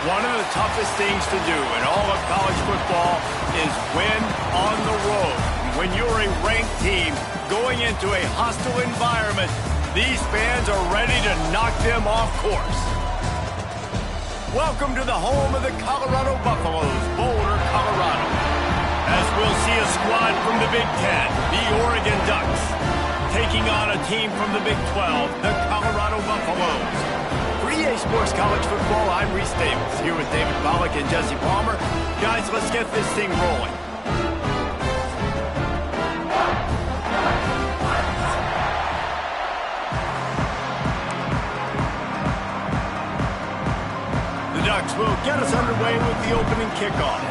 One of the toughest things to do in all of college football is win on the road. When you're a ranked team going into a hostile environment, these fans are ready to knock them off course. Welcome to the home of the Colorado Buffaloes, Boulder, Colorado. As we'll see a squad from the Big Ten, the Oregon Ducks, taking on a team from the Big 12, the Colorado Buffaloes. For EA Sports College Football, I'm Reese Davis, here with David Pollack and Jesse Palmer. Guys, let's get this thing rolling. The Ducks will get us underway with the opening kickoff.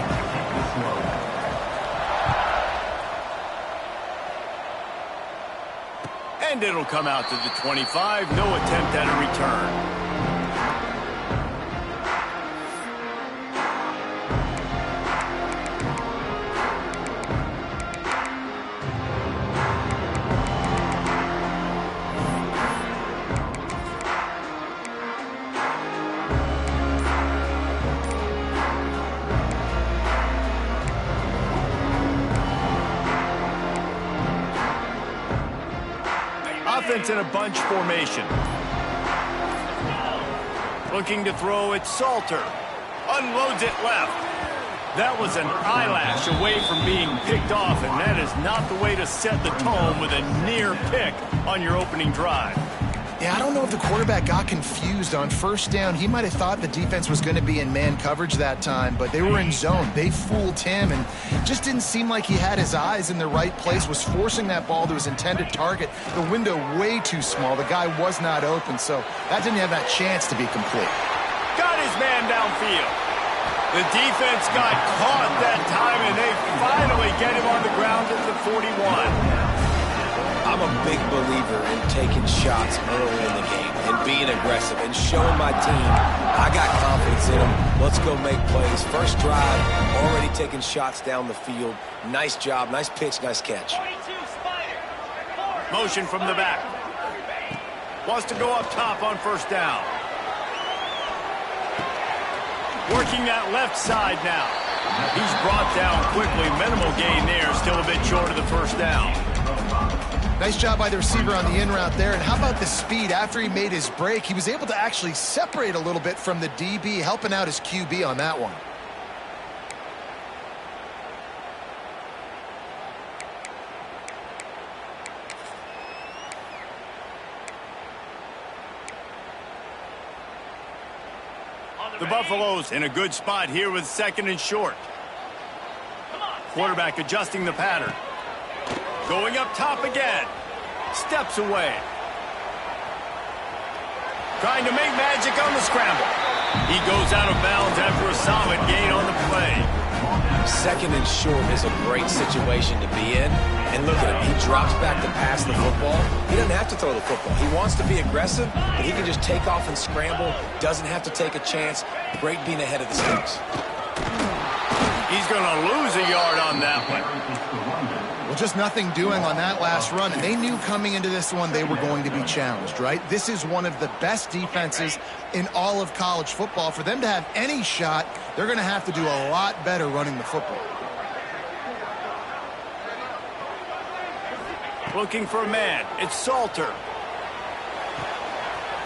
And it'll come out to the 25. No attempt at a return. Offense in a bunch formation. Looking to throw it, Salter. Unloads it left. That was an eyelash away from being picked off, and that is not the way to set the tone with a near pick on your opening drive. Yeah, I don't know if the quarterback got confused on first down. He might have thought the defense was going to be in man coverage that time, but they were in zone. They fooled him and just didn't seem like he had his eyes in the right place, was forcing that ball to his intended target. The window way too small. The guy was not open, so that didn't have that chance to be complete. Got his man downfield. The defense got caught that time, and they finally get him on the ground at the 41. I'm a big believer in taking shots early in the game and being aggressive and showing my team I got confidence in them. Let's go make plays. First drive, already taking shots down the field. Nice job, nice pitch, nice catch. Motion from the back. Wants to go up top on first down. Working that left side now. He's brought down quickly. Minimal gain there. Still a bit short of the first down. Nice job by the receiver on the in route there. And how about the speed? After he made his break, he was able to actually separate a little bit from the DB, helping out his QB on that one. The Buffaloes in a good spot here with second and short. Quarterback adjusting the pattern. Going up top again. Steps away. Trying to make magic on the scramble. He goes out of bounds after a solid gain on the play. Second and short is a great situation to be in. And look at him. He drops back to pass the football. He doesn't have to throw the football. He wants to be aggressive, but he can just take off and scramble. Doesn't have to take a chance. Great being ahead of the sticks. He's going to lose a yard on that one. Well, just nothing doing on that last run, and they knew coming into this one they were going to be challenged, right? This is one of the best defenses in all of college football. For them to have any shot, they're going to have to do a lot better running the football. Looking for a man. It's Salter.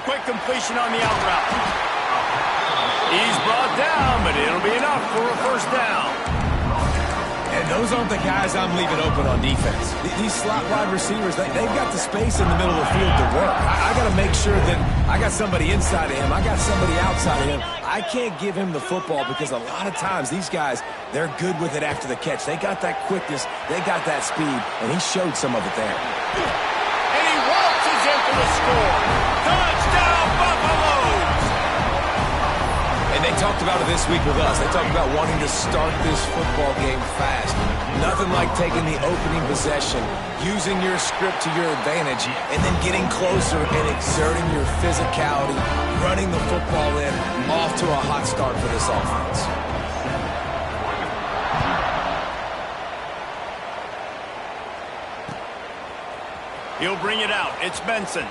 Quick completion on the out route. He's brought down, but it'll be enough for a first down. And those aren't the guys I'm leaving open on defense. These slot wide receivers, they've got the space in the middle of the field to work. I got to make sure that I got somebody inside of him. I got somebody outside of him. I can't give him the football because a lot of times these guys, they're good with it after the catch. They got that quickness. They got that speed, and he showed some of it there. And he waltzes in for the score. Touchdown, Buffaloes! And they talked about it this week with us. They talked about wanting to start this football game fast. Nothing like taking the opening possession, using your script to your advantage, and then getting closer and exerting your physicality, running the football in, off to a hot start for this offense. He'll bring it out. It's Benson.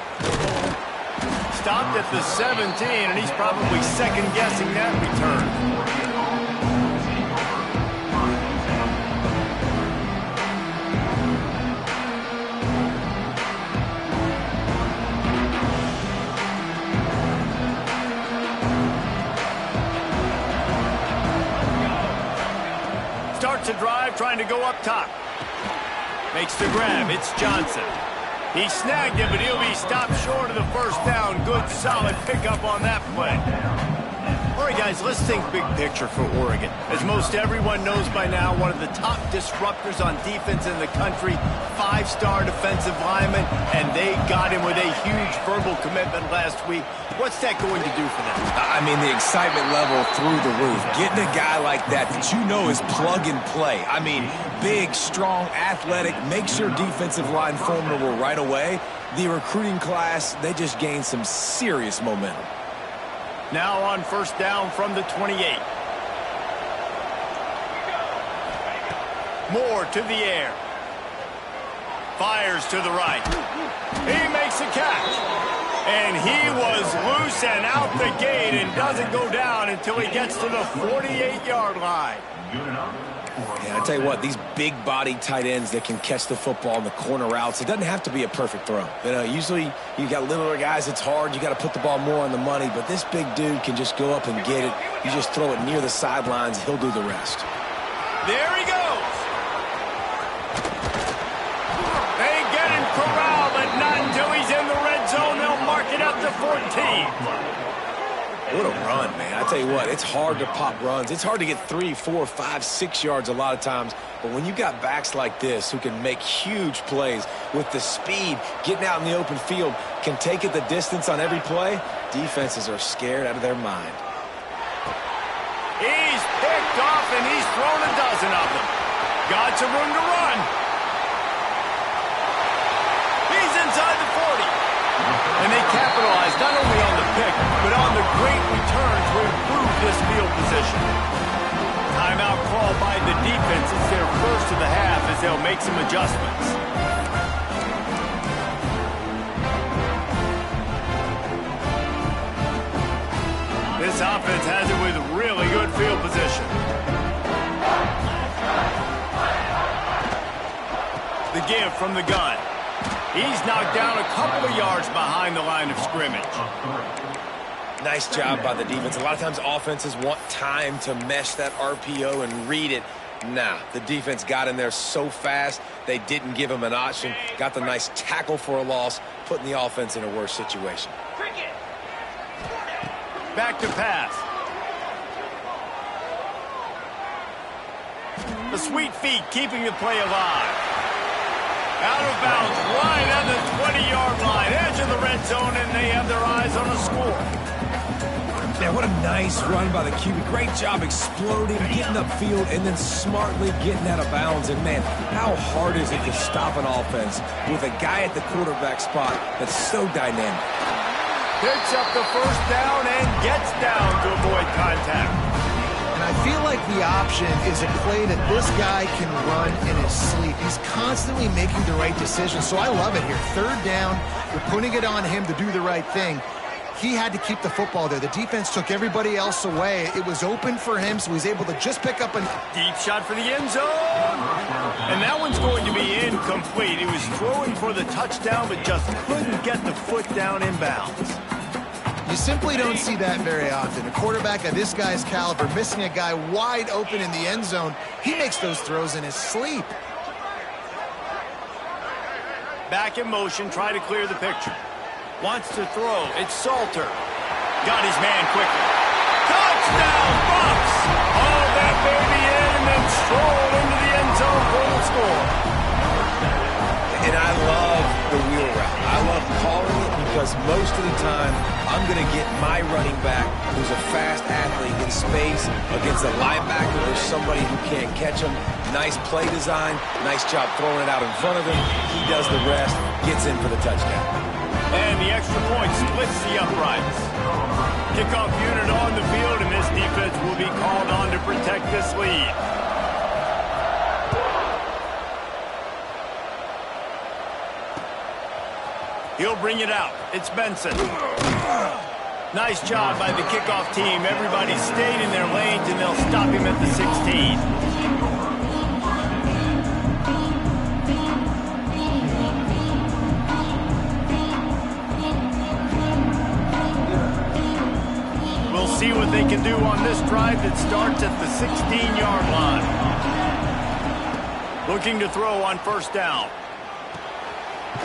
stopped at the 17, and he's probably second-guessing that return. Starts a drive, trying to go up top. Makes the grab. It's Johnson. He snagged it, but he'll be stopped short of the first down. Good, solid pickup on that play. All right, guys, let's think big picture for Oregon. As most everyone knows by now, one of the top disruptors on defense in the country, 5-star defensive lineman, and they got him with a huge verbal commitment last week. What's that going to do for them? I mean, the excitement level through the roof. Getting a guy like that you know is plug and play. I mean, big, strong, athletic, makes your defensive line formidable right away. The recruiting class, they just gained some serious momentum. Now on first down from the 28. Moore to the air. Fires to the right. He makes a catch. And he was loose and out the gate and doesn't go down until he gets to the 48-yard line. Yeah, I tell you what, these big-body tight ends that can catch the football in the corner routes, it doesn't have to be a perfect throw. You know, usually you got littler guys, it's hard. You got to put the ball more on the money, but this big dude can just go up and get it. You just throw it near the sidelines, he'll do the rest. There he goes. They get him corralled, but not until he's in the red zone. They'll mark it up to 14. What a run, man. I tell you what, it's hard to pop runs. It's hard to get 3, 4, 5, 6 yards a lot of times. But when you got backs like this who can make huge plays with the speed, getting out in the open field, can take it the distance on every play, defenses are scared out of their mind. He's picked off, and he's thrown a dozen of them. Got some room to run. He's inside the 40. And they capitalized not only on the pick, but on the great return to improve this field position. Timeout called by the defense. It's their first of the half as they'll make some adjustments. This offense has it with really good field position. The give from the gun. He's knocked down a couple of yards behind the line of scrimmage. Nice job by the defense. A lot of times offenses want time to mesh that RPO and read it. Nah, the defense got in there so fast, they didn't give him an option. Got the nice tackle for a loss, putting the offense in a worse situation. Back to pass. The sweet feet keeping the play alive. Out of bounds, right at the 20-yard line, edge of the red zone, and they have their eyes on a score. Man, what a nice run by the QB. Great job exploding, getting upfield, and then smartly getting out of bounds. And, man, how hard is it to stop an offense with a guy at the quarterback spot that's so dynamic? Picks up the first down and gets down to avoid contact. And I feel like the option is a play that this guy can run in his sleep. He's constantly making the right decision, so I love it here. Third down, you're putting it on him to do the right thing. He had to keep the football there. The defense took everybody else away. It was open for him, so he's able to just pick up a deep shot for the end zone. And that one's going to be incomplete. He was throwing for the touchdown, but just couldn't get the foot down in bounds. You simply don't see that very often. A quarterback of this guy's caliber missing a guy wide open in the end zone. He makes those throws in his sleep. Back in motion, try to clear the picture. Wants to throw. It's Salter. Got his man quickly. Touchdown, Bucks! Haul that baby in and then stroll into the end zone for the score. And I love the wheel route. I love calling it because most of the time, I'm going to get my running back, who's a fast athlete, in space against a linebacker or somebody who can't catch him. Nice play design, nice job throwing it out in front of him. He does the rest, gets in for the touchdown. And the extra point splits the uprights. Kickoff unit on the field, and this defense will be called on to protect this lead. He'll bring it out. It's Benson. Nice job by the kickoff team. Everybody stayed in their lanes, and they'll stop him at the 16. We'll see what they can do on this drive that starts at the 16-yard line. Looking to throw on first down.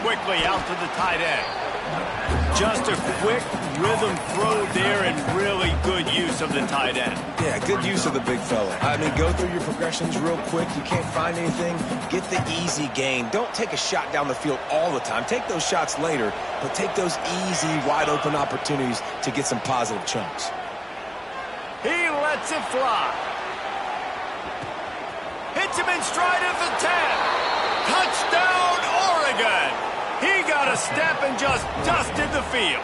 Quickly out to the tight end. Just a quick rhythm throw there and really good use of the tight end. Yeah, good use of the big fella. I mean, go through your progressions real quick. You can't find anything. Get the easy gain. Don't take a shot down the field all the time. Take those shots later, but take those easy, wide-open opportunities to get some positive chunks. He lets it fly. Hits him in stride at the 10. Touchdown, Oregon. He got a step and just dusted the field.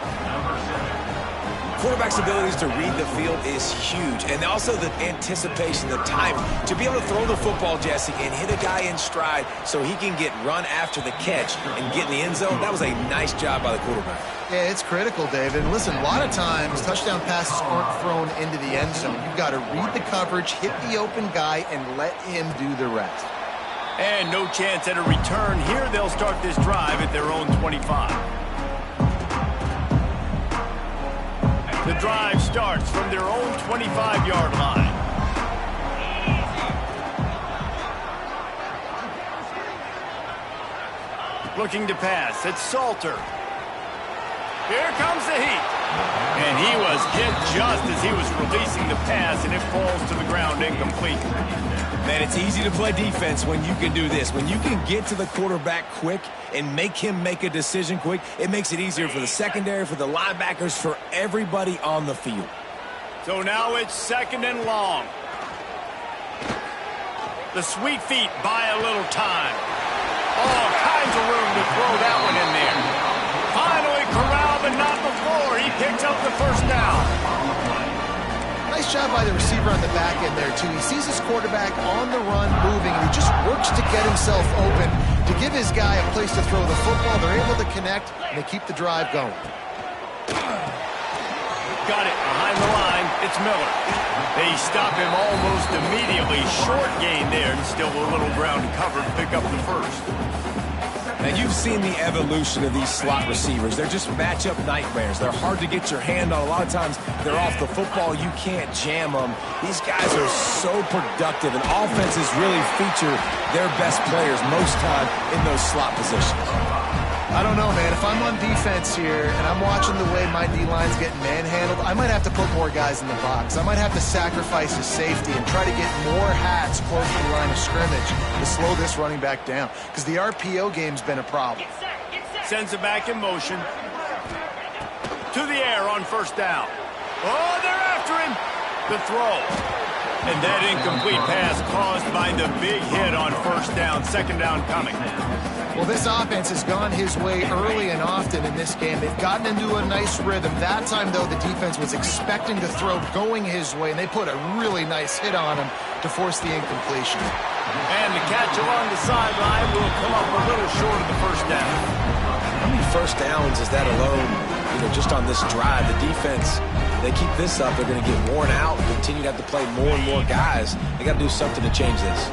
Quarterback's abilities to read the field is huge, and also the anticipation, the time to be able to throw the football, Jesse, and hit a guy in stride so he can get run after the catch and get in the end zone. That was a nice job by the quarterback. Yeah, it's critical, David. Listen, a lot of times touchdown passes aren't thrown into the end zone. You've got to read the coverage, hit the open guy, and let him do the rest. And no chance at a return here. They'll start this drive at their own 25. The drive starts from their own 25-yard line. Looking to pass. It's Salter. Here comes the heat. And he was hit just as he was releasing the pass, and it falls to the ground incomplete. Man, it's easy to play defense when you can do this. When you can get to the quarterback quick and make him make a decision quick, it makes it easier for the secondary, for the linebackers, for everybody on the field. So now it's second and long. The sweet feet buy a little time. All kinds of room to throw that one in there. Finally corralled, but not before. He picks up the first down. Nice job by the receiver on the back end there, too. He sees his quarterback on the run moving, and he just works to get himself open to give his guy a place to throw the football. They're able to connect, and they keep the drive going. Got it behind the line. It's Miller. They stop him almost immediately. Short gain there, and still a little ground covered. Pick up the first. Now, you've seen the evolution of these slot receivers. They're just matchup nightmares. They're hard to get your hand on. A lot of times, they're off the football. You can't jam them. These guys are so productive, and offenses really feature their best players most time in those slot positions. I don't know, man. If I'm on defense here and I'm watching the way my D-line's getting manhandled, I might have to put more guys in the box. I might have to sacrifice his safety and try to get more hats close to the line of scrimmage to slow this running back down, because the RPO game's been a problem. Sends it back in motion. To the air on first down. Oh, they're after him. The throw. And that incomplete pass caused by the big hit on first down. Second down coming. Well, this offense has gone his way early and often in this game. They've gotten into a nice rhythm. That time, though, the defense was expecting to throw going his way, and they put a really nice hit on him to force the incompletion. And the catch along the sideline will come up a little short of the first down. How many first downs is that alone, just on this drive? The defense, they keep this up, they're going to get worn out, continue to have to play more and more guys. They got to do something to change this.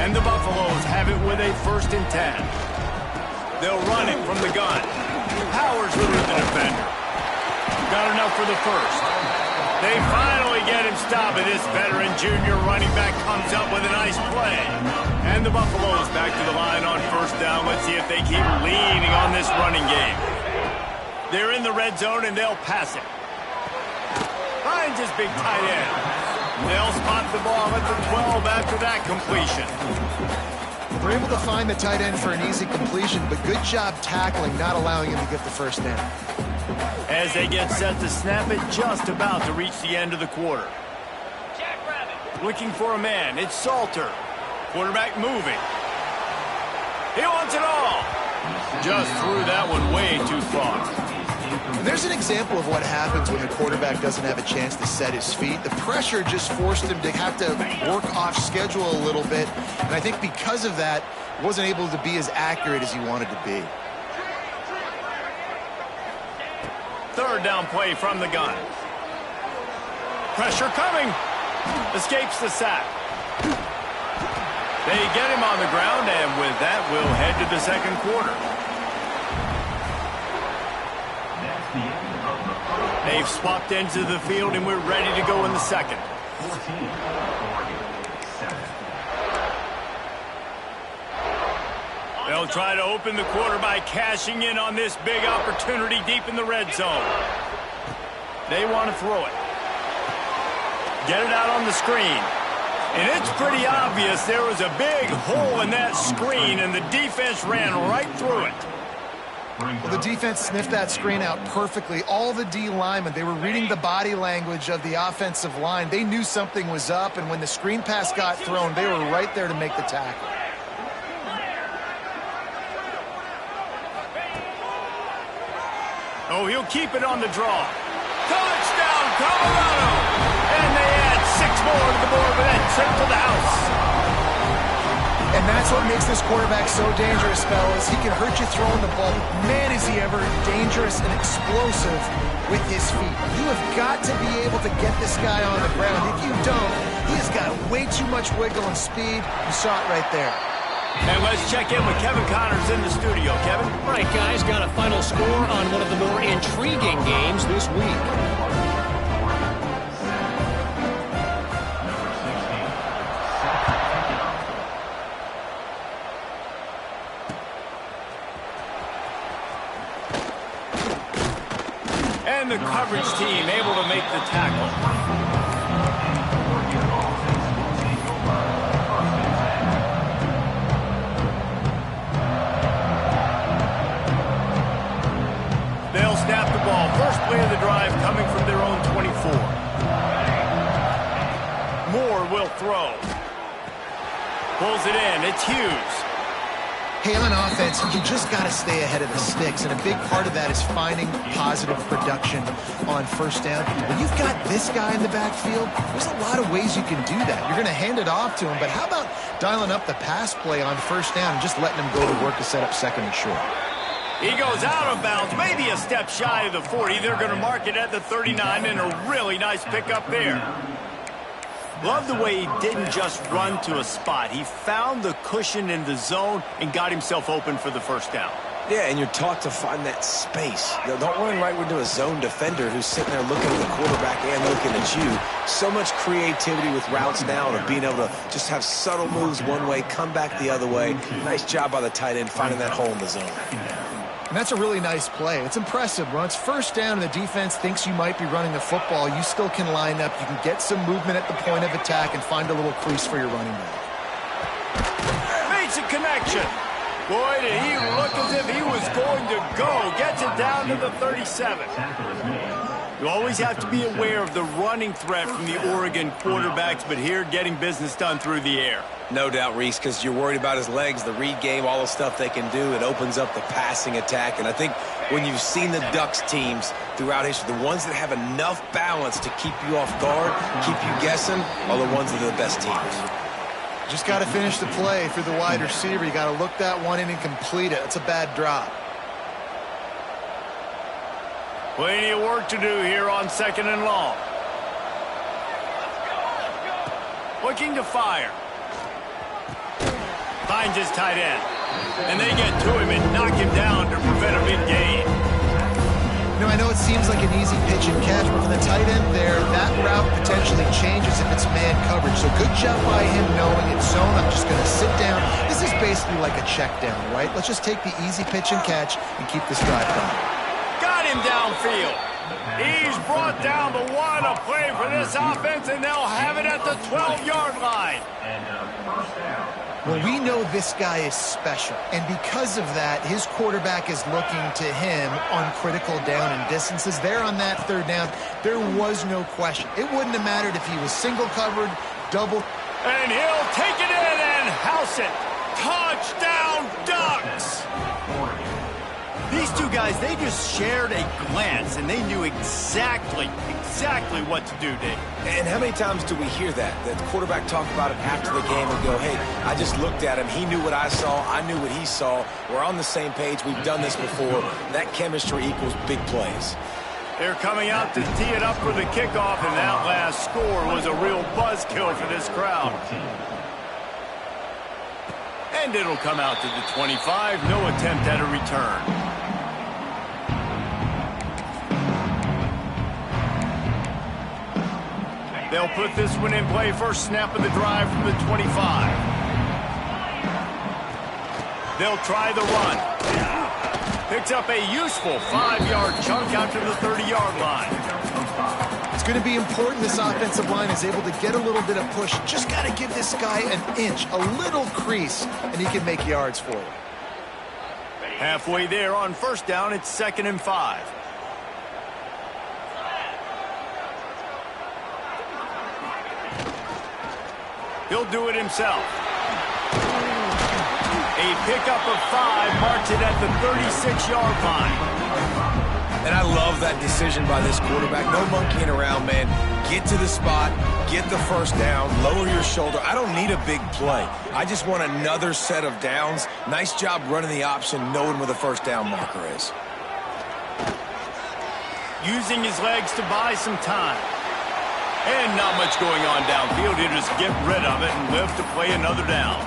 And the Buffaloes have it with a 1st and 10. They'll run it from the gun. Powers through the defender. Got enough for the first. They finally get him stopped, and this veteran junior running back comes up with a nice play. And the Buffaloes back to the line on first down. Let's see if they keep leaning on this running game. They're in the red zone, and they'll pass it. Finds his big tight end. They'll spot the ball at the 12 after that completion. We're able to find the tight end for an easy completion, but good job tackling, not allowing him to get the first down. As they get set to snap it, just about to reach the end of the quarter. Looking for a man, it's Salter. Quarterback moving. He wants it all. Just threw that one way too far. And there's an example of what happens when the quarterback doesn't have a chance to set his feet. The pressure just forced him to have to work off schedule a little bit. And I think because of that, wasn't able to be as accurate as he wanted to be. third down play from the gun. Pressure coming. Escapes the sack. They get him on the ground, and with that, we'll head to the second quarter. They've swapped ends of the field, and we're ready to go in the second. They'll try to open the quarter by cashing in on this big opportunity deep in the red zone. They want to throw it. Get it out on the screen. And it's pretty obvious there was a big hole in that screen, and the defense ran right through it. Well, the defense sniffed that screen out perfectly. All the D linemen, they were reading the body language of the offensive line. They knew something was up, and when the screen pass got thrown, they were right there to make the tackle. Oh, he'll keep it on the draw. Touchdown, Colorado! And they add 6 more to the board with that trip to the house. And that's what makes this quarterback so dangerous, fellas. He can hurt you throwing the ball. Man, is he ever dangerous and explosive with his feet. You have got to be able to get this guy on the ground. If you don't, he has got way too much wiggle and speed. You saw it right there. And let's check in with Kevin Connors in the studio. Kevin? All right, guys, got a final score on one of the more intriguing games this week. And the coverage team able to make the tackle. They'll snap the ball. First play of the drive coming from their own 24. Moore will throw. Pulls it in. It's Hughes. Hey, on offense, you just got to stay ahead of the sticks, and a big part of that is finding positive production on first down. When you've got this guy in the backfield, there's a lot of ways you can do that. You're going to hand it off to him, but how about dialing up the pass play on first down and just letting him go to work to set up second and short? He goes out of bounds, maybe a step shy of the 40. They're going to mark it at the 39, and a really nice pickup there. Love the way he didn't just run to a spot. He found the cushion in the zone and got himself open for the first down. Yeah, and you're taught to find that space. Don't run right into a zone defender who's sitting there looking at the quarterback and looking at you. So much creativity with routes now of being able to just have subtle moves one way, come back the other way. Nice job by the tight end finding that hole in the zone. And that's a really nice play. It's impressive. When it's first down and the defense thinks you might be running the football, you still can line up. You can get some movement at the point of attack and find a little crease for your running back. Makes a connection. Boy, did he look as if he was going to go. Gets it down to the 37. You always have to be aware of the running threat from the Oregon quarterbacks, but here getting business done through the air. No doubt, Reese, because you're worried about his legs, the read game, all the stuff they can do. It opens up the passing attack. And I think when you've seen the Ducks teams throughout history, the ones that have enough balance to keep you off guard, keep you guessing, are the ones that are the best teams. Just got to finish the play for the wide receiver. You got to look that one in and complete it. It's a bad drop. Plenty of work to do here on second and long. Looking to fire. Finds his tight end. And they get to him and knock him down to prevent a big gain. You know, I know it seems like an easy pitch and catch, but for the tight end there, that route potentially changes if it's man coverage. So good job by him knowing it's zone. I'm just going to sit down. This is basically like a check down, right? Let's just take the easy pitch and catch and keep this drive going. Got him downfield. He's brought down the one to play for this offense, and they'll have it at the 12-yard line. Well, we know this guy is special, and because of that, his quarterback is looking to him on critical down and distances. There on that third down, there was no question. It wouldn't have mattered if he was single covered, double. And he'll take it in and house it. Touchdown, Ducks! These two guys, they just shared a glance, and they knew exactly what to do, Dave. And how many times do we hear that? The quarterback talk about it after the game and go, hey, I just looked at him. He knew what I saw. I knew what he saw. We're on the same page. We've done this before. That chemistry equals big plays. They're coming out to tee it up for the kickoff, and that last score was a real buzzkill for this crowd. And it'll come out to the 25. No attempt at a return. They'll put this one in play. First snap of the drive from the 25. They'll try the run. Picks up a useful 5-yard chunk out to the 30-yard line. It's going to be important this offensive line is able to get a little bit of push. Just got to give this guy an inch, a little crease, and he can make yards for you. Halfway there on first down, it's 2nd and 5. He'll do it himself. A pickup of 5 marks it at the 36-yard line. And I love that decision by this quarterback. No monkeying around, man. Get to the spot, get the first down, lower your shoulder. I don't need a big play. I just want another set of downs. Nice job running the option, knowing where the first down marker is. Using his legs to buy some time. And not much going on downfield. He'll just get rid of it and live to play another down.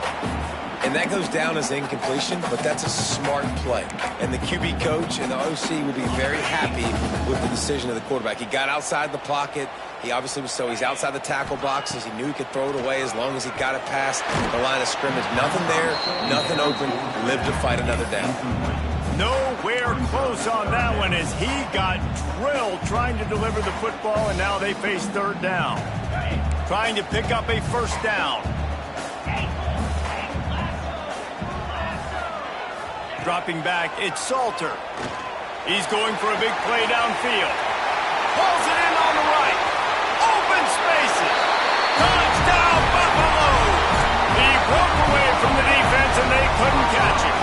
And that goes down as incompletion, but that's a smart play. And the QB coach and the OC will be very happy with the decision of the quarterback. He got outside the pocket. He obviously was he's outside the tackle boxes. He knew he could throw it away as long as he got it past the line of scrimmage. Nothing there, nothing open. Live to fight another down. Nowhere close on that one as he got drilled trying to deliver the football, and now they face 3rd down. Trying to pick up a first down. Dropping back, it's Salter. He's going for a big play downfield. Pulls it in on the right. Open spaces. Touchdown, Buffaloes! He broke away from the defense, and they couldn't catch him.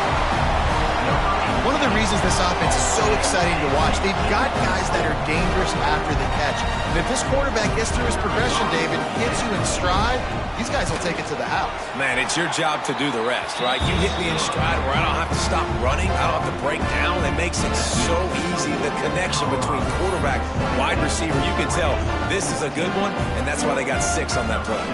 One of the reasons this offense is so exciting to watch, they've got guys that are dangerous after the catch. And if this quarterback gets through his progression, David, hits you in stride, these guys will take it to the house. Man, it's your job to do the rest, right? You hit me in stride where I don't have to stop running. I don't have to break down. It makes it so easy. The connection between quarterback, wide receiver, you can tell this is a good one, and that's why they got 6 on that play.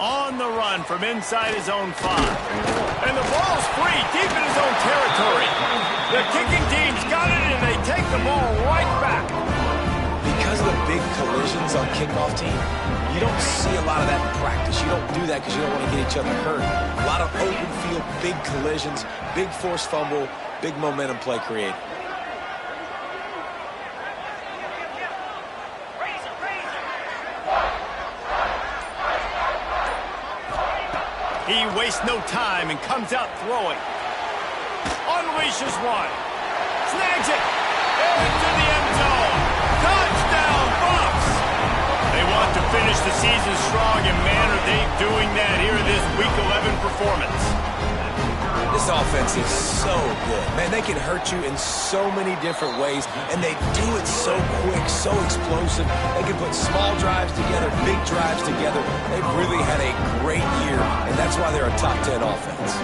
On the run from inside his own 5. And the ball's free deep in his own territory. The kicking team's got it, and they take the ball right back. Because of the big collisions on kickoff team, you don't see a lot of that in practice. You don't do that because you don't want to get each other hurt. A lot of open field, big collisions, big forced fumble, big momentum play created. He wastes no time and comes out throwing. Unleashes one. Snags it. Into the end zone. Touchdown, Bucs! They want to finish the season strong, and man, are they doing that here in this Week 11 performance. This offense is so good. Man, they can hurt you in so many different ways, and they do it so quick, so explosive. They can put small drives together, big drives together. They've really had a great year, and that's why they're a top 10 offense.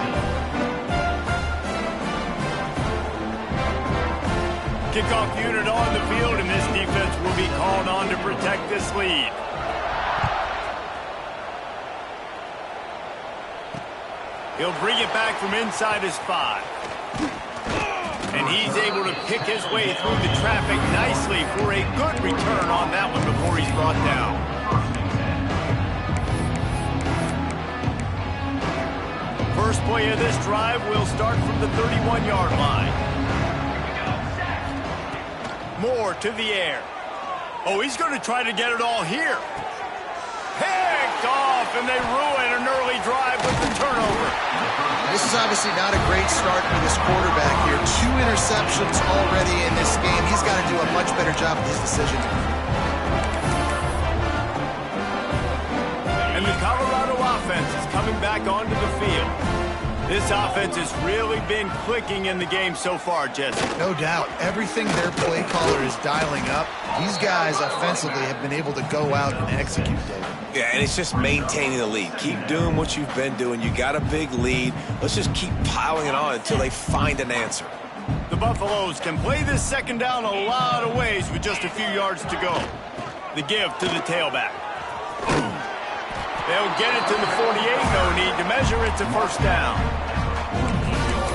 Kickoff unit on the field, and this defense will be called on to protect this lead. He'll bring it back from inside his 5. And he's able to pick his way through the traffic nicely for a good return on that one before he's brought down. First play of this drive will start from the 31-yard line. Moore to the air. Oh, he's going to try to get it all here. Picked off, and they ruin an early drive with the turnover. This is obviously not a great start for this quarterback here. 2 interceptions already in this game. He's got to do a much better job with his decision. And the Colorado offense is coming back onto the field. This offense has really been clicking in the game so far, Jesse. No doubt. Everything their play caller is dialing up, these guys offensively have been able to go out and execute, David. Yeah, and it's just maintaining the lead. Keep doing what you've been doing. You got a big lead. Let's just keep piling it on until they find an answer. The Buffaloes can play this second down a lot of ways with just a few yards to go. The give to the tailback. They'll get it to the 48. No need to measure. It's a first down.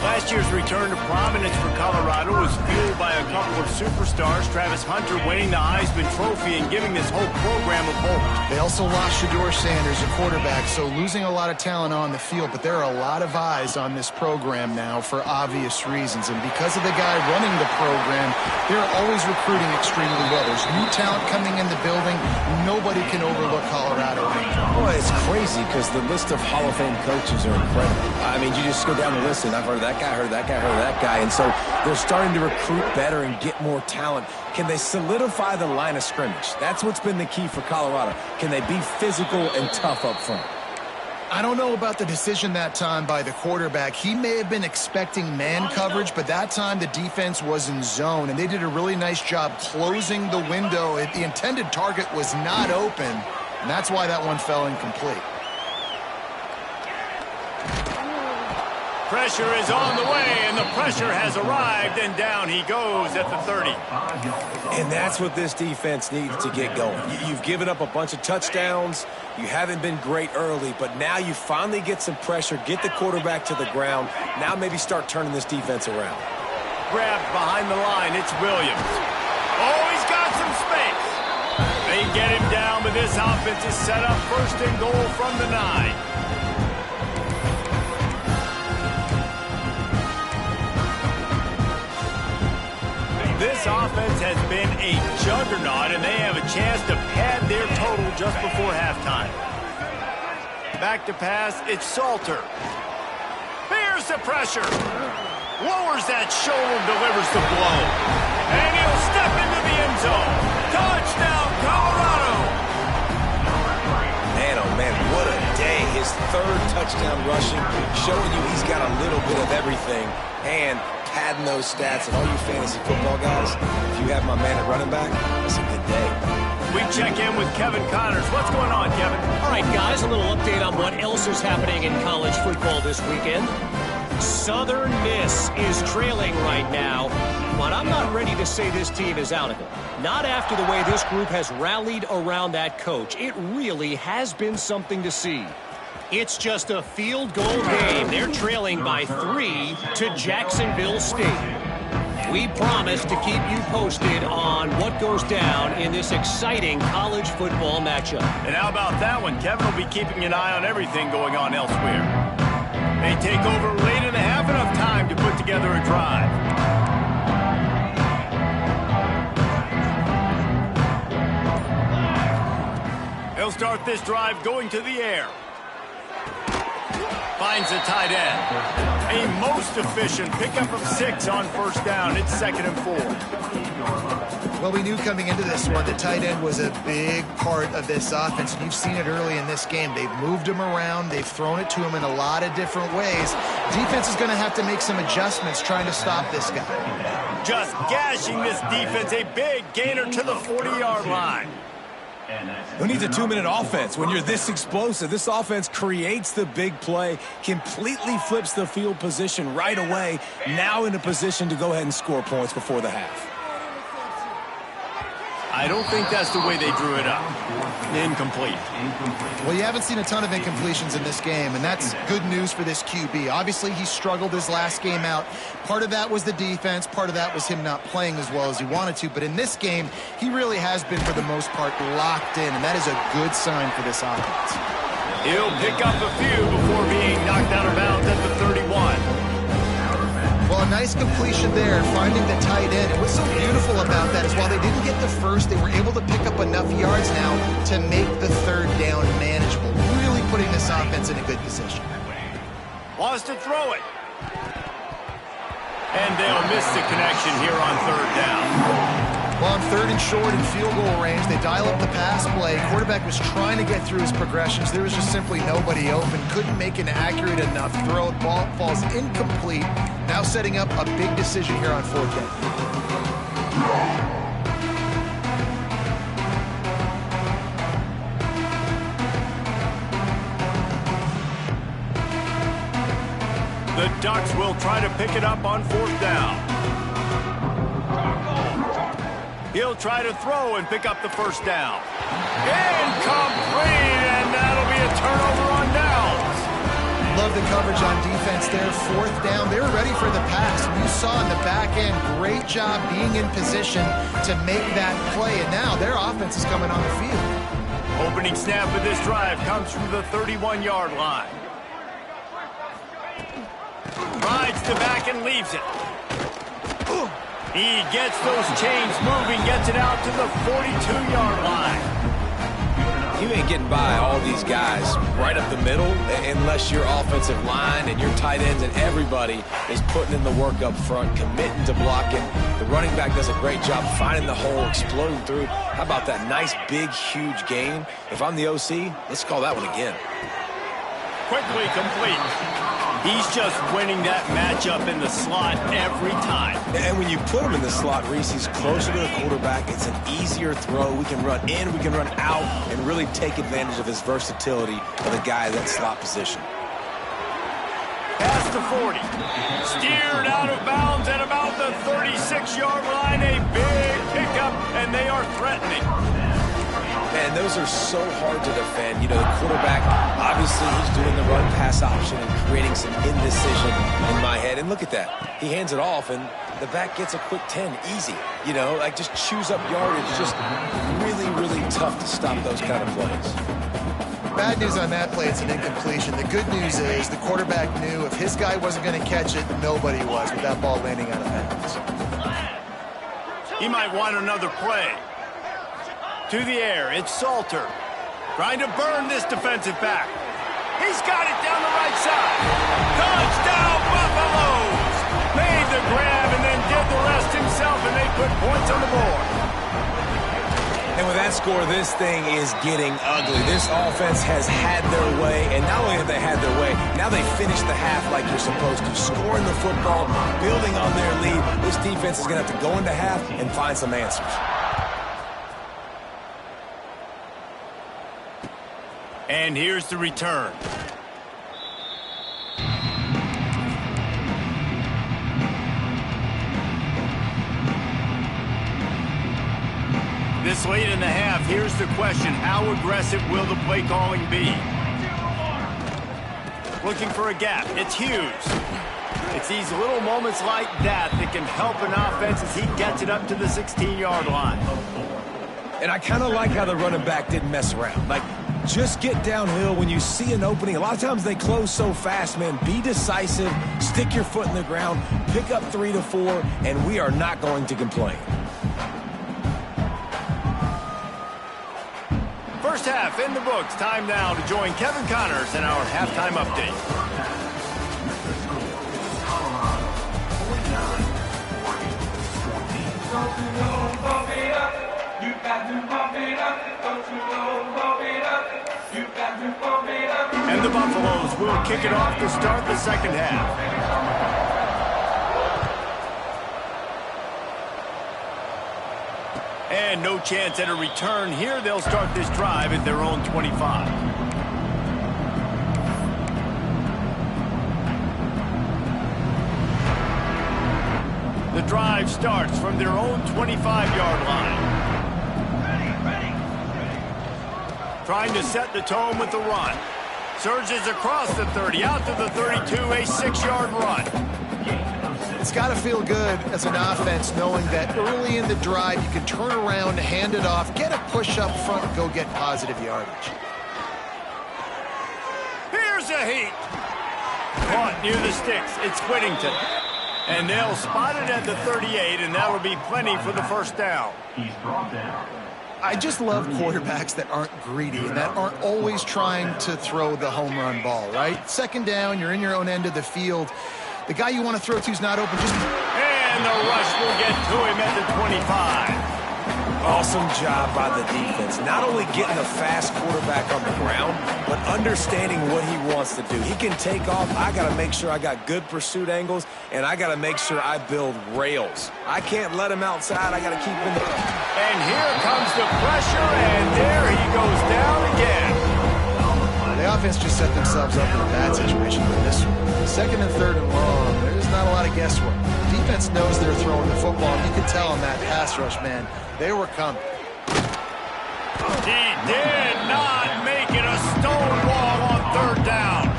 Last year's return to prominence for Colorado was fueled by a couple of superstars, Travis Hunter winning the Heisman Trophy and giving this whole program a bolt. They also lost Shedeur Sanders, a quarterback, so losing a lot of talent on the field, but there are a lot of eyes on this program now for obvious reasons, and because of the guy running the program, they're always recruiting extremely well. There's new talent coming in the building. Nobody can overlook Colorado anymore. Boy, it's crazy because the list of Hall of Fame coaches are incredible. I mean, you just go down the list, and I've heard that guy, heard that guy, heard that guy, and so they're starting to recruit better and get more talent. Can they solidify the line of scrimmage? That's what's been the key for Colorado. Can they be physical and tough up front? I don't know about the decision that time by the quarterback. He may have been expecting man coverage, but that time the defense was in zone, and they did a really nice job closing the window. The intended target was not open, and that's why that one fell incomplete. Pressure is on the way, and the pressure has arrived, and down he goes at the 30. And that's what this defense needs to get going. You've given up a bunch of touchdowns. You haven't been great early, but now you finally get some pressure, get the quarterback to the ground. Now maybe start turning this defense around. Grabbed behind the line, it's Williams. Oh, he's got some space. They get him down, but this offense is set up first and goal from the 9. This offense has been a juggernaut, and they have a chance to pad their total just before halftime. Back to pass, it's Salter. Here's the pressure. Lowers that shoulder, delivers the blow. And he'll step into the end zone. Touchdown, Colorado! Man, oh man, what a day. His third touchdown rushing, showing you he's got a little bit of everything. And padding those stats, and all you fantasy football guys, if you have my man at running back, it's a good day. We check in with Kevin Connors. What's going on, Kevin? All right, guys, a little update on what else is happening in college football this weekend. Southern Miss is trailing right now, but I'm not ready to say this team is out of it. Not after the way this group has rallied around that coach. It really has been something to see. It's just a field goal game. They're trailing by 3 to Jacksonville State. We promise to keep you posted on what goes down in this exciting college football matchup. And how about that one? Kevin will be keeping an eye on everything going on elsewhere. They take over late and have enough time to put together a drive. They'll start this drive going to the air. Finds a tight end. A most efficient pickup of 6 on first down. It's 2nd and 4. Well, we knew coming into this one the tight end was a big part of this offense, and you've seen it early in this game. They've moved him around. They've thrown it to him in a lot of different ways. Defense is going to have to make some adjustments trying to stop this guy. Just gashing this defense. A big gainer to the 40-yard line. Who needs a 2-minute offense when you're this explosive? This offense creates the big play, completely flips the field position right away, now in a position to go ahead and score points before the half. I don't think that's the way they drew it up. Incomplete. Well, you haven't seen a ton of incompletions in this game, and that's good news for this QB. Obviously, he struggled his last game out. Part of that was the defense. Part of that was him not playing as well as he wanted to. But in this game, he really has been, for the most part, locked in, and that is a good sign for this offense. He'll pick up a few before being knocked out of bounds at the 31. Well, a nice completion there, finding the tight end. And what's so beautiful about that is while they didn't get the first, they were able to pick up enough yards now to make the third down manageable, really putting this offense in a good position. Wants to throw it. And they'll miss the connection here on third down. Well, on 3rd and short in field goal range, they dial up the pass play. Quarterback was trying to get through his progressions. There was just simply nobody open. Couldn't make an accurate enough throw. The ball falls incomplete. Now setting up a big decision here on 4th down. The Ducks will try to pick it up on 4th down. He'll try to throw and pick up the 1st down. Incomplete, and that'll be a turnover on downs. Love the coverage on defense there. 4th down, they were ready for the pass. You saw in the back end, great job being in position to make that play, and now their offense is coming on the field. Opening snap of this drive comes from the 31-yard line. Rides to back and leaves it. He gets those chains moving, gets it out to the 42-yard line. You ain't getting by all these guys right up the middle unless your offensive line and your tight ends and everybody is putting in the work up front, committing to blocking. The running back does a great job finding the hole, exploding through. How about that nice, big, huge gain? If I'm the OC, let's call that one again. Quickly complete. He's just winning that matchup in the slot every time. And when you put him in the slot, Reese, he's closer to the quarterback. It's an easier throw. We can run in, we can run out, and really take advantage of his versatility of the guy in that slot position. Past the 40. Steered out of bounds at about the 36-yard line. A big pickup, and they are threatening. Man, those are so hard to defend. You know, the quarterback, obviously, he's doing the run-pass option and creating some indecision in my head. And look at that. He hands it off, and the back gets a quick 10. Easy. You know, like just chews up yardage. Just really, really tough to stop those kind of plays. Bad news on that play, it's an incompletion. The good news is the quarterback knew if his guy wasn't going to catch it, nobody was with that ball landing out of bounds. He might want another play. To the air, it's Salter. Trying to burn this defensive back. He's got it down the right side. Touchdown, Buffaloes! Made the grab and then did the rest himself, and they put points on the board. And with that score, this thing is getting ugly. This offense has had their way, and not only have they had their way, now they finish the half like you're supposed to, scoring the football, building on their lead. This defense is going to have to go into half and find some answers. And here's the return. This late in the half, here's the question. How aggressive will the play calling be? Looking for a gap. It's Hughes. It's these little moments like that that can help an offense as he gets it up to the 16-yard line. And I kind of like how the running back didn't mess around. Like, just get downhill when you see an opening. A lot of times they close so fast, man. Be decisive, stick your foot in the ground, pick up 3 to 4, and we are not going to complain. First half in the books. Time now to join Kevin Connors in our halftime update. And the Buffaloes will kick it off to start the second half. And no chance at a return here. They'll start this drive at their own 25. The drive starts from their own 25-yard line. Trying to set the tone with the run. Surges across the 30, out to the 32, a 6-yard run. It's got to feel good as an offense knowing that early in the drive you can turn around, hand it off, get a push up front, and go get positive yardage. Here's a heat. Caught near the sticks. It's Whittington. And they'll spot it at the 38, and that will be plenty for the first down. He's brought down. I just love quarterbacks that aren't greedy and that aren't always trying to throw the home run ball, right? Second down, you're in your own end of the field. The guy you want to throw to is not open. And the rush will get to him at the 25. Awesome job by the defense. Not only getting a fast quarterback on the ground, but understanding what he wants to do. He can take off. I got to make sure I got good pursuit angles, and I got to make sure I build rails. I can't let him outside. I got to keep him in the... And here comes the pressure, and there he goes down again. The offense just set themselves up in a bad situation with this one. Second and third and long, there's not a lot of guesswork. The defense knows they're throwing the football. You could tell on that pass rush, man. They were coming. He did not make it a stone wall on third down.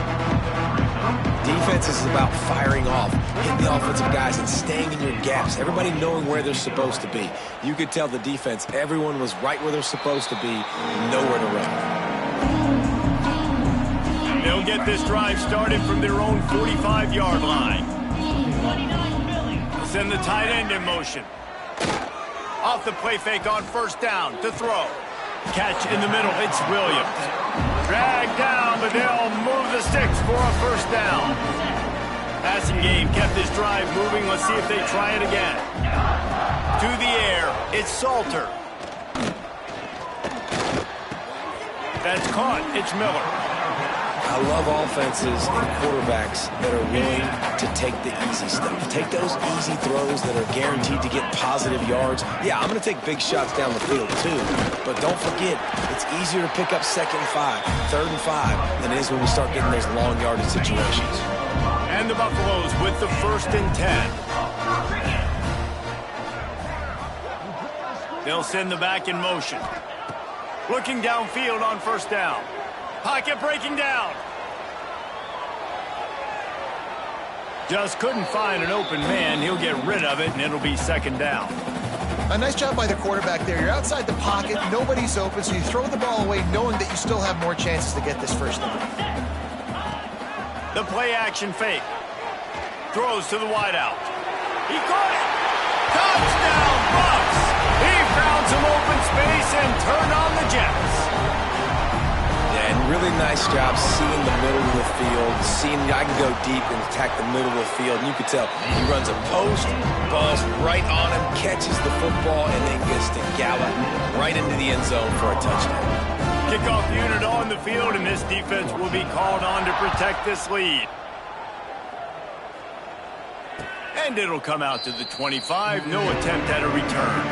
Defense is about firing off, hitting the offensive guys and staying in your gaps. Everybody knowing where they're supposed to be. You could tell the defense, everyone was right where they're supposed to be, nowhere to run. They'll get this drive started from their own 45-yard line. Send the tight end in motion. Off the play fake on first down to throw. Catch in the middle, it's Williams. Dragged down, but they'll move the sticks for a first down. Passing game kept this drive moving. Let's see if they try it again. To the air, it's Salter. That's caught, it's Miller. I love offenses and quarterbacks that are willing to take the easy stuff. Take those easy throws that are guaranteed to get positive yards. Yeah, I'm going to take big shots down the field too. But don't forget, it's easier to pick up 2nd and 5, 3rd and 5 than it is when we start getting those long yardage situations. And the Buffaloes with the 1st and 10. They'll send the back in motion. Looking downfield on first down. Pocket breaking down. Just couldn't find an open man. He'll get rid of it, and it'll be 2nd down. A nice job by the quarterback there. You're outside the pocket. Nobody's open, so you throw the ball away knowing that you still have more chances to get this first down. The play-action fake. Throws to the wideout. He caught it. Touchdown, Bucks! He found some open space and turned on the Jets. And really nice job seeing the middle of the field, seeing I can go deep and attack the middle of the field. And you can tell he runs a post, ball's right on him, catches the football, and then gets to gallop right into the end zone for a touchdown. Kickoff unit on the field, and this defense will be called on to protect this lead. And it'll come out to the 25. No attempt at a return.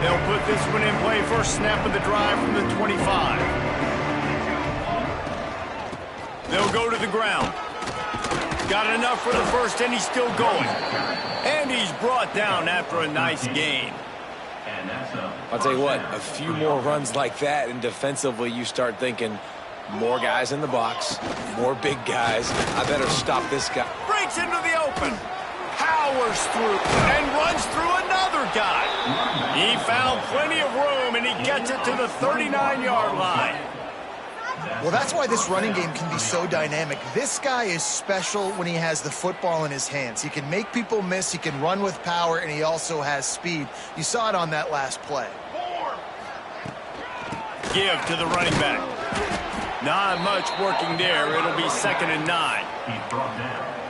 They'll put this one in play. First snap of the drive from the 25. They'll go to the ground. Got enough for the first, and he's still going. And he's brought down after a nice gain. I'll tell you what, a few more runs like that, and defensively you start thinking, more guys in the box, more big guys. I better stop this guy. Breaks into the open. Powers through and runs through another guy. He found plenty of room, and he gets it to the 39-yard line. Well, that's why this running game can be so dynamic. This guy is special when he has the football in his hands. He can make people miss, he can run with power, and he also has speed. You saw it on that last play. Give to the running back. Not much working there. It'll be 2nd and 9.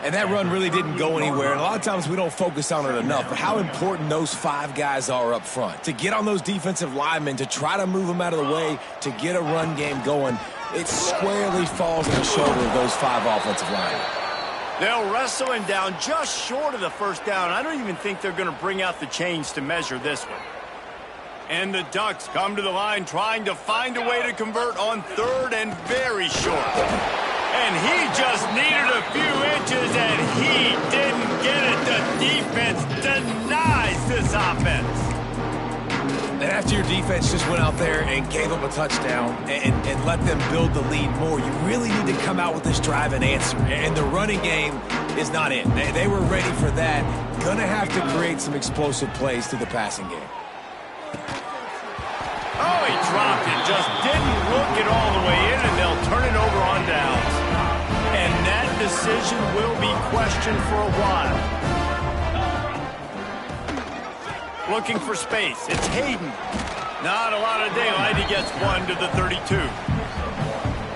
And that run really didn't go anywhere. And a lot of times we don't focus on it enough, but how important those 5 guys are up front. To get on those defensive linemen, to try to move them out of the way, to get a run game going, it squarely falls on the shoulder of those 5 offensive linemen. They'll wrestle him down just short of the first down. I don't even think they're going to bring out the chains to measure this one. And the Ducks come to the line trying to find a way to convert on 3rd and very short. And he just needed a few inches, and he didn't get it. The defense denies this offense. And after your defense just went out there and gave them a touchdown and let them build the lead more, you really need to come out with this drive and answer. And the running game is not it. They were ready for that. Gonna have to create some explosive plays through the passing game. Oh, he dropped it. Just didn't look it all the way in, and they'll turn it over on downs. And that decision will be questioned for a while. Looking for space. It's Hayden. Not a lot of daylight. He gets one to the 32.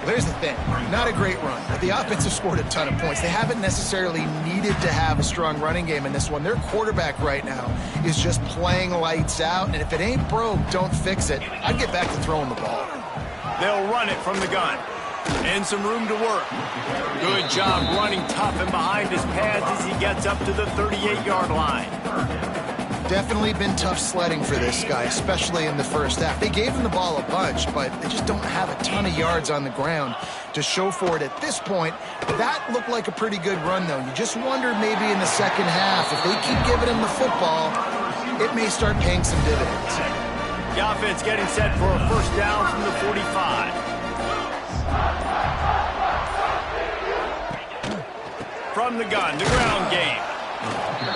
There's the thing. Not a great run, but the offense has scored a ton of points. They haven't necessarily needed to have a strong running game in this one. Their quarterback right now is just playing lights out, and if it ain't broke, don't fix it. I'd get back to throwing the ball. They'll run it from the gun. And some room to work. Good job running tough and behind his pads as he gets up to the 38-yard line. Definitely been tough sledding for this guy, especially in the first half. They gave him the ball a bunch, but they just don't have a ton of yards on the ground to show for it at this point. That looked like a pretty good run, though. You just wonder maybe in the second half, if they keep giving him the football, it may start paying some dividends. The offense getting set for a first down from the 45. From the gun, the ground game.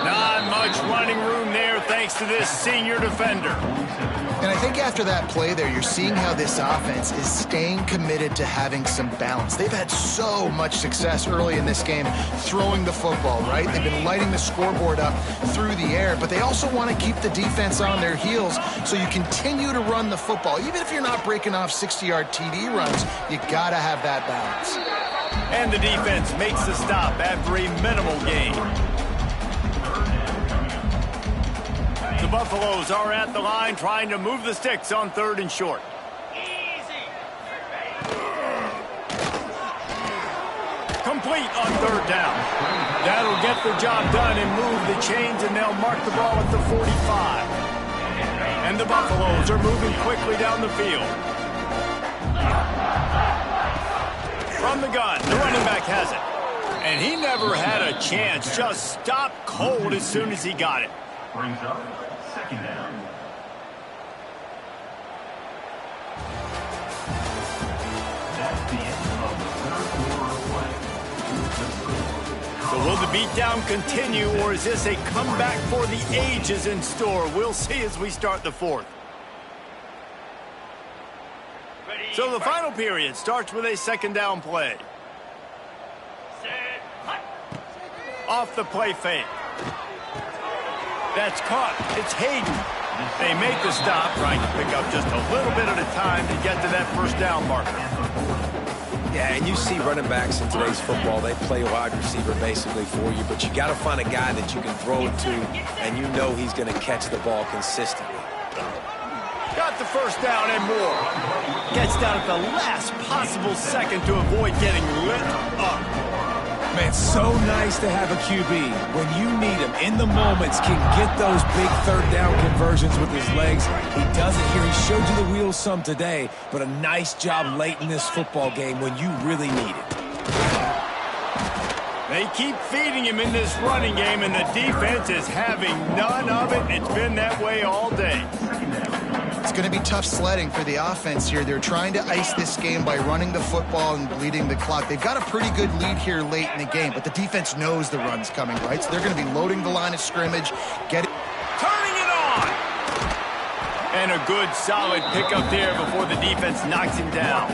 Not much running room there thanks to this senior defender. And I think after that play there, you're seeing how this offense is staying committed to having some balance. They've had so much success early in this game throwing the football, right? They've been lighting the scoreboard up through the air, but they also want to keep the defense on their heels, so you continue to run the football. Even if you're not breaking off 60-yard TD runs, you got to have that balance. And the defense makes the stop after a minimal gain. The Buffaloes are at the line trying to move the sticks on 3rd and short. Complete on 3rd down. That'll get the job done and move the chains, and they'll mark the ball at the 45. And the Buffaloes are moving quickly down the field. From the gun, the running back has it. And he never had a chance, just stopped cold as soon as he got it. Brings up 2nd down. That's the end of the 3rd quarter of play. So will the beatdown continue, or is this a comeback for the ages in store? We'll see as we start the 4th. So the final period starts with a 2nd down play. Off the play fake. That's caught. It's Hayden. They make the stop, trying to pick up just a little bit at a time to get to that first down marker. Yeah, and you see running backs in today's football, they play wide receiver basically for you, but you got to find a guy that you can throw it to, and you know he's going to catch the ball consistently. Got the first down and more. Gets down at the last possible second to avoid getting lit up. Man, so nice to have a QB. When you need him in the moments, can get those big 3rd down conversions with his legs. He does it here. He showed you the wheels some today, but a nice job late in this football game when you really need it. They keep feeding him in this running game, and the defense is having none of it. It's been that way all day. It's going to be tough sledding for the offense here. They're trying to ice this game by running the football and bleeding the clock. They've got a pretty good lead here late in the game, but the defense knows the run's coming, right? So they're going to be loading the line of scrimmage, turning it on! And a good, solid pickup there before the defense knocks him down.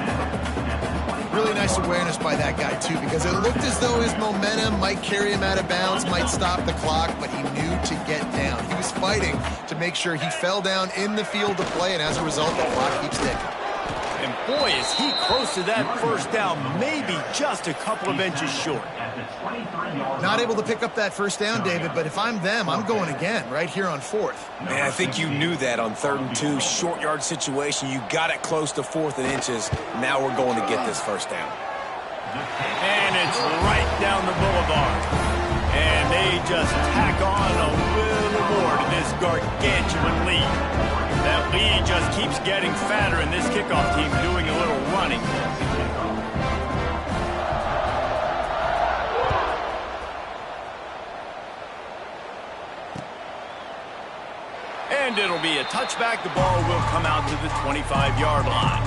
Really nice awareness by that guy, too, because it looked as though his momentum might carry him out of bounds, might stop the clock, but he knew to get down. He was fighting to make sure he fell down in the field to play, and as a result, the clock keeps ticking. And boy, is he close to that first down, maybe just a couple of inches short. Not able to pick up that first down, David, but if I'm them, I'm going again right here on 4th. Man, I think you knew that on 3rd and 2, short yard situation. You got it close to 4th and inches. Now we're going to get this first down. And it's right down the boulevard. And they just tack on a little more to this gargantuan lead. That lead just keeps getting fatter, and this kickoff team doing a little running. And it'll be a touchback. The ball will come out to the 25-yard line.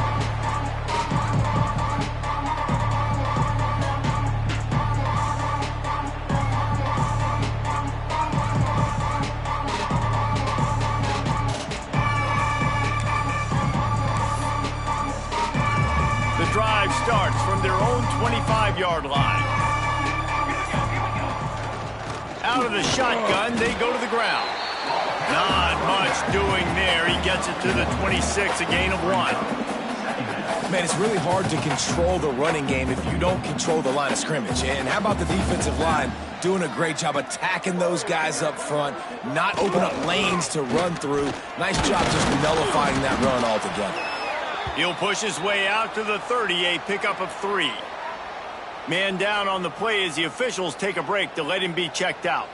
The drive starts from their own 25-yard line. Out of the shotgun, they go to the ground. Not much doing there. He gets it to the 26, a gain of 1. Man, it's really hard to control the running game if you don't control the line of scrimmage. And how about the defensive line doing a great job attacking those guys up front, not open up lanes to run through. Nice job just nullifying that run altogether. He'll push his way out to the 30, a pickup of 3. Man down on the play as the officials take a break to let him be checked out.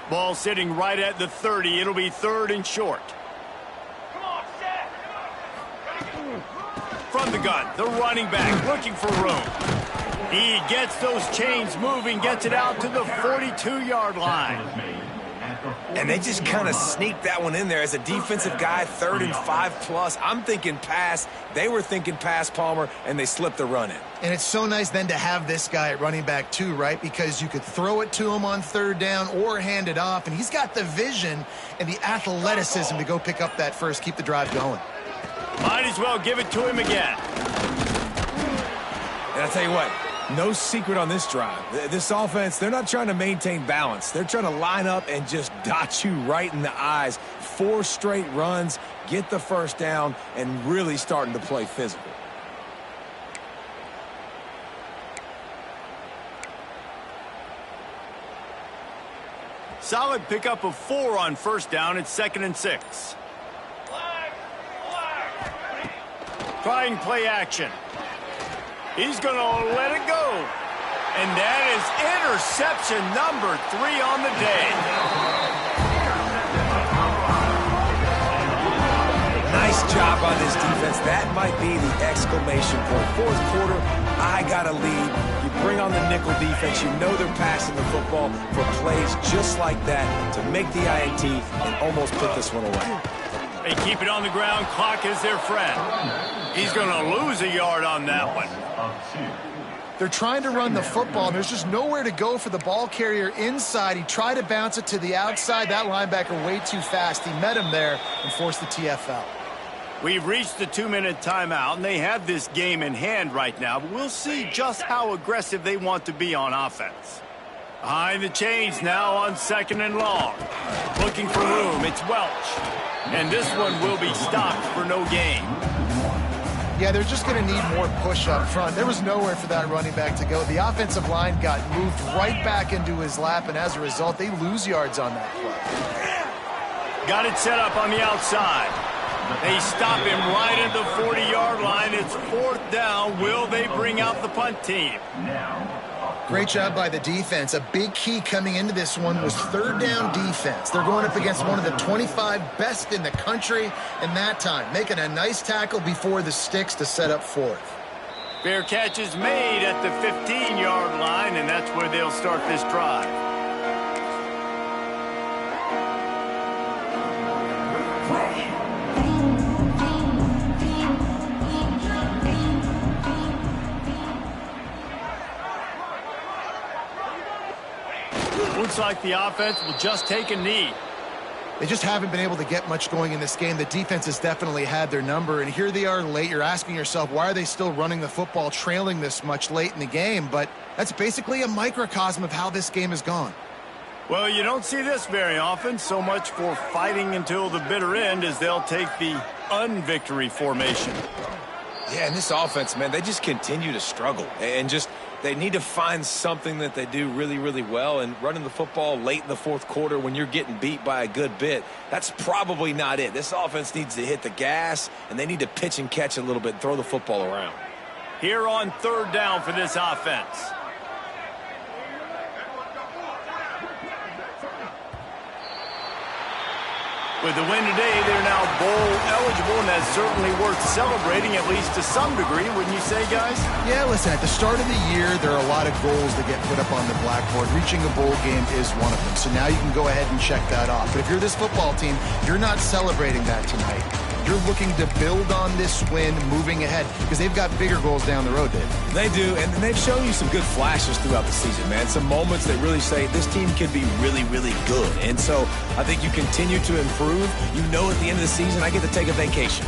Ball sitting right at the 30. It'll be 3rd and short. From the gun, the running back looking for room. He gets those chains moving, gets it out to the 42-yard line. And they just kind of sneaked that one in there. As a defensive guy, 3rd and 5+. I'm thinking pass. They were thinking pass, Palmer, and they slipped the run in. And it's so nice then to have this guy at running back too, right? Because you could throw it to him on 3rd down or hand it off. And he's got the vision and the athleticism to go pick up that first, keep the drive going. Might as well give it to him again. And I'll tell you what, no secret on this drive. This offense, they're not trying to maintain balance. They're trying to line up and just dot you right in the eyes. 4 straight runs, get the first down, and really starting to play physical. Solid pickup of 4 on 1st down. It's 2nd and 6. Trying play action. He's going to let it go. And that is interception number 3 on the day. Nice job on this defense. That might be the exclamation point. 4th quarter, I got a lead. You bring on the nickel defense. You know they're passing the football for plays just like that to make the INT and almost put this one away. They keep it on the ground. Clock is their friend. He's going to lose a yard on that one. They're trying to run the football, and there's just nowhere to go for the ball carrier inside. He tried to bounce it to the outside. That linebacker way too fast. He met him there and forced the TFL. We've reached the 2-minute timeout, and they have this game in hand right now, but we'll see just how aggressive they want to be on offense. Behind the chains now on 2nd and long. Looking for room. It's Welch. And this one will be stopped for no gain. Yeah, they're just going to need more push up front. There was nowhere for that running back to go. The offensive line got moved right back into his lap, and as a result, they lose yards on that play. Got it set up on the outside. They stop him right at the 40-yard line. It's 4th down. Will they bring out the punt team? Great job by the defense. A big key coming into this one was 3rd down defense. They're going up against one of the 25 best in the country in that time, making a nice tackle before the sticks to set up 4th. Fair catch is made at the 15-yard line, and that's where they'll start this drive. Looks like the offense will just take a knee. They just haven't been able to get much going in this game. The defense has definitely had their number, and here they are late. You're asking yourself, why are they still running the football, trailing this much late in the game? But that's basically a microcosm of how this game has gone. Well, you don't see this very often. So much for fighting until the bitter end as they'll take the unvictory formation. Yeah, and this offense, man, they just continue to struggle. And just they need to find something that they do really, really well. And running the football late in the 4th quarter when you're getting beat by a good bit, that's probably not it. This offense needs to hit the gas, and they need to pitch and catch a little bit and throw the football around. Here on 3rd down for this offense. With the win today, they're now bowl eligible, and that's certainly worth celebrating, at least to some degree, wouldn't you say, guys? Yeah, listen, at the start of the year, there are a lot of goals that get put up on the blackboard. Reaching a bowl game is one of them. So now you can go ahead and check that off. But if you're this football team, you're not celebrating that tonight. You're looking to build on this win moving ahead because they've got bigger goals down the road, Dave. They do, and they've shown you some good flashes throughout the season, man. Some moments that really say this team can be really, really good. And so I think you continue to improve. You know at the end of the season, I get to take a vacation.